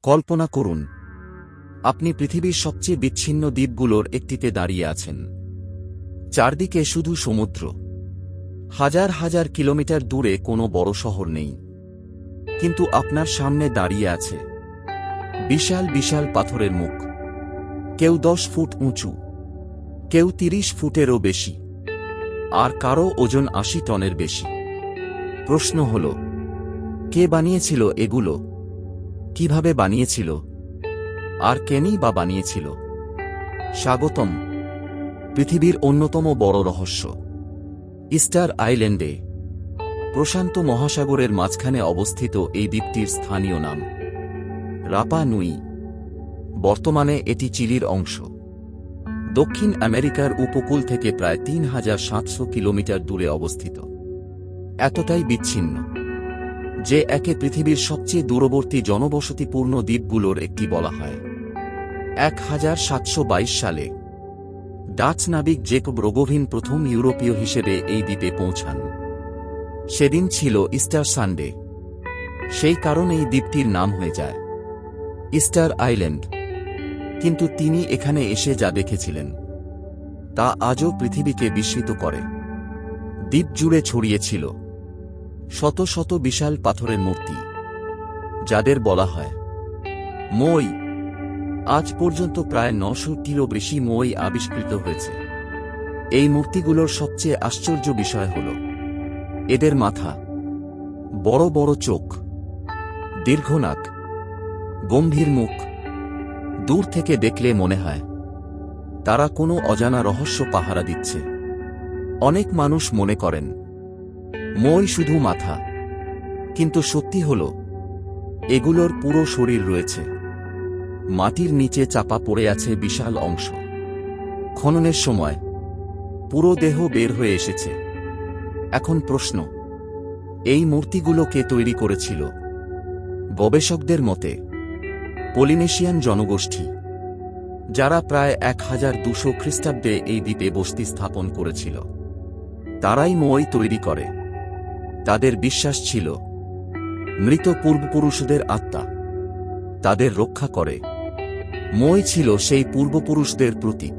কল্পনা করুন, আপনি পৃথিবীর সবচেয়ে বিচ্ছিন্ন দ্বীপগুলোর একটিতে দাঁড়িয়ে আছেন। চারদিকে শুধু সমুদ্র। হাজার হাজার কিলোমিটার দূরে কোনো বড় শহর নেই। কিন্তু আপনার সামনে দাঁড়িয়ে আছে বিশাল বিশাল পাথরের মুখ। কেউ 10 ফুট উঁচু, কেউ 30 ফুটেরও বেশি, আর কারো ওজন 80 টনের বেশি। প্রশ্ন হল, কে বানিয়েছিল এগুলো? কিভাবে বানিয়েছিল? আর কেনই বা বানিয়েছিল? স্বাগতম পৃথিবীর অন্যতম বড় রহস্য, ইস্টার আইল্যান্ডে। প্রশান্ত মহাসাগরের মাঝখানে অবস্থিত এই দ্বীপটির স্থানীয় নাম রাপা নুই। বর্তমানে এটি চিলির অংশ। দক্ষিণ আমেরিকার উপকূল থেকে প্রায় 3700 কিলোমিটার দূরে অবস্থিত। এতটাই বিচ্ছিন্ন যে একে পৃথিবীর সবচেয়ে দূরবর্তী জনবসতিপূর্ণ দ্বীপগুলোর একটি বলা হয়। 1722 সালে ডাচ নাবিক জেকব রোগোভিন প্রথম ইউরোপীয় হিসেবে এই দ্বীপে পৌঁছান। সেদিন ছিল ইস্টার সানডে। সেই কারণেই দ্বীপটির নাম হয়ে যায় ইস্টার আইল্যান্ড। কিন্তু তিনি এখানে এসে যা দেখেছিলেন তা আজও পৃথিবীকে বিস্মিত করে। দ্বীপ জুড়ে ছড়িয়েছিল শত শত বিশাল পাথরের মূর্তি, যাদের বলা হয় মই। আজ পর্যন্ত প্রায় 900টিরও বেশি মই আবিষ্কৃত হয়েছে। এই মূর্তিগুলোর সবচেয়ে আশ্চর্য বিষয় হল এদের মাথা, বড় বড় চোখ, দীর্ঘ নাক, গম্ভীর মুখ। দূর থেকে দেখলে মনে হয় তারা কোনো অজানা রহস্য পাহারা দিচ্ছে। অনেক মানুষ মনে করেন মই শুধু মাথা, কিন্তু সত্যি হল এগুলোর পুরো শরীর রয়েছে। মাটির নিচে চাপা পড়ে আছে বিশাল অংশ। খননের সময় পুরো দেহ বের হয়ে এসেছে। এখন প্রশ্ন, এই মূর্তিগুলো কে তৈরি করেছিল? গবেষকদের মতে পলিনেশিয়ান জনগোষ্ঠী, যারা প্রায় 1200 খ্রিস্টাব্দে এই দ্বীপে বসতি স্থাপন করেছিল, তারাই মই তৈরি করে। তাদের বিশ্বাস ছিল মৃত পূর্বপুরুষদের আত্মা তাদের রক্ষা করে। মই ছিল সেই পূর্বপুরুষদের প্রতীক।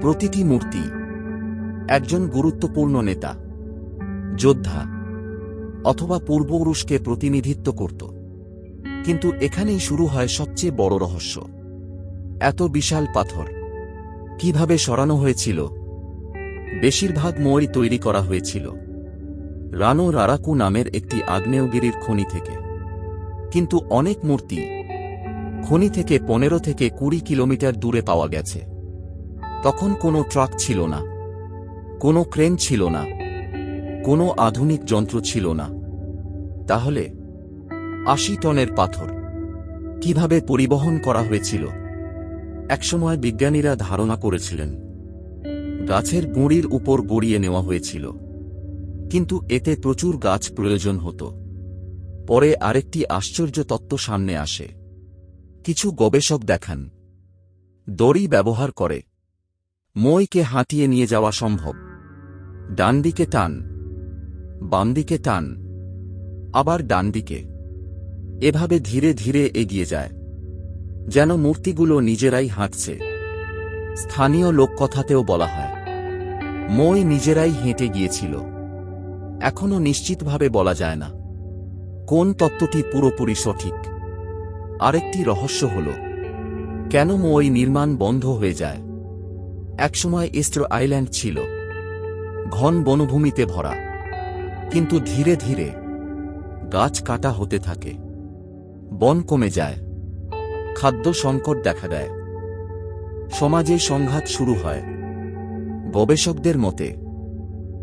প্রতিটি মূর্তি একজন গুরুত্বপূর্ণ নেতা, যোদ্ধা অথবা পূর্বপুরুষকে প্রতিনিধিত্ব করত। কিন্তু এখানেই শুরু হয় সবচেয়ে বড় রহস্য। এত বিশাল পাথর কিভাবে সরানো হয়েছিল? বেশিরভাগ মই তৈরি করা হয়েছিল রানো রারাকু নামের একটি আগ্নেয়গিরির খনি থেকে। কিন্তু অনেক মূর্তি খনি থেকে 15 থেকে 20 কিলোমিটার দূরে পাওয়া গেছে। তখন কোনো ট্রাক ছিল না, কোনো ক্রেন ছিল না, কোনো আধুনিক যন্ত্র ছিল না। তাহলে 80 টনের পাথর কিভাবে পরিবহন করা হয়েছিল? একসময় বিজ্ঞানীরা ধারণা করেছিলেন গাছের গুঁড়ির উপর গড়িয়ে নেওয়া হয়েছিল, কিন্তু এতে প্রচুর গাছ প্রয়োজন হতো। পরে আরেকটি আশ্চর্য তত্ত্ব সামনে আসে। কিছু গবেষক দেখান দড়ি ব্যবহার করে মইকে হাঁটিয়ে নিয়ে যাওয়া সম্ভব। ডান দিকে টান, বাম দিকে টান, আবার ডান দিকে। এভাবে ধীরে ধীরে এগিয়ে যায়, যেন মূর্তিগুলো নিজেরাই হাঁটছে। স্থানীয় লোককথাতেও বলা হয় মই নিজেরাই হেঁটে গিয়েছিল। এখনও নিশ্চিতভাবে বলা যায় না কোন তত্ত্বটি পুরোপুরি সঠিক। আরেকটি রহস্য হল কেন মই নির্মাণ বন্ধ হয়ে যায়। একসময় ইস্টার আইল্যান্ড ছিল ঘন বনভূমিতে ভরা, কিন্তু ধীরে ধীরে গাছ কাটা হতে থাকে, বন কমে যায়, খাদ্য সংকট দেখা দেয়, সমাজে সংঘাত শুরু হয়। গবেষকদের মতে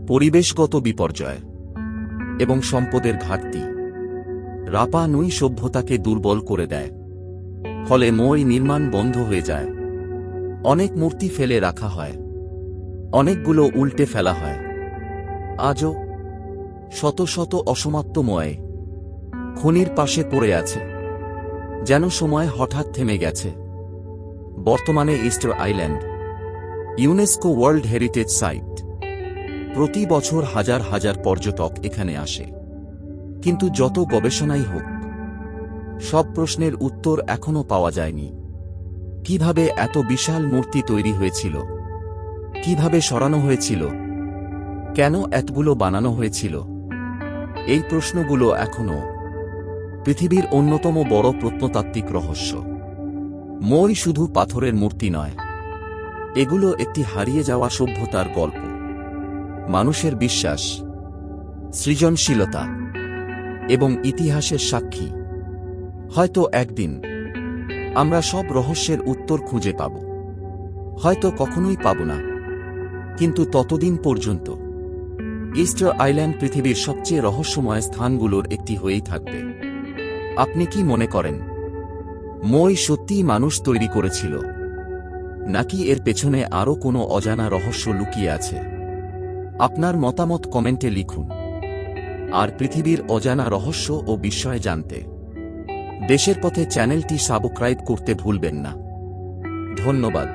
পরিবেশগত বিপর্যয় এবং সম্পদের ঘাটতি রাপা নুই সভ্যতাকে দুর্বল করে দেয়। ফলে মই নির্মাণ বন্ধ হয়ে যায়। অনেক মূর্তি ফেলে রাখা হয়, অনেকগুলো উল্টে ফেলা হয়। আজও শত শত অসমাপ্ত মই খনির পাশে পড়ে আছে, যেন সময় হঠাৎ থেমে গেছে। বর্তমানে Easter Island UNESCO world heritage site. প্রতি বছর হাজার হাজার পর্যটক এখানে আসে। কিন্তু যত গবেষণাই হোক, সব প্রশ্নের উত্তর এখনও পাওয়া যায়নি। কিভাবে এত বিশাল মূর্তি তৈরি হয়েছিল? কিভাবে সরানো হয়েছিল? কেন এতগুলো বানানো হয়েছিল? এই প্রশ্নগুলো এখনও পৃথিবীর অন্যতম বড় প্রত্নতাত্ত্বিক রহস্য। মই শুধু পাথরের মূর্তি নয়, এগুলো একটি হারিয়ে যাওয়া সভ্যতার গল্প, মানুষের বিশ্বাস, সৃজনশীলতা এবং ইতিহাসের সাক্ষী। হয়তো একদিন আমরা সব রহস্যের উত্তর খুঁজে পাব, হয়তো কখনোই পাব না, কিন্তু ততদিন পর্যন্ত ইস্টার আইল্যান্ড পৃথিবীর সবচেয়ে রহস্যময় স্থানগুলোর একটি হয়েই থাকবে। আপনি কি মনে করেন, মই সত্যিই মানুষ তৈরি করেছিল, নাকি এর পেছনে আরও কোনো অজানা রহস্য লুকিয়ে আছে? আপনার মতামত কমেন্টে লিখুন। আর পৃথিবীর অজানা রহস্য ও বিস্ময় জানতে দেশের পথে চ্যানেলটি সাবস্ক্রাইব করতে ভুলবেন না। ধন্যবাদ।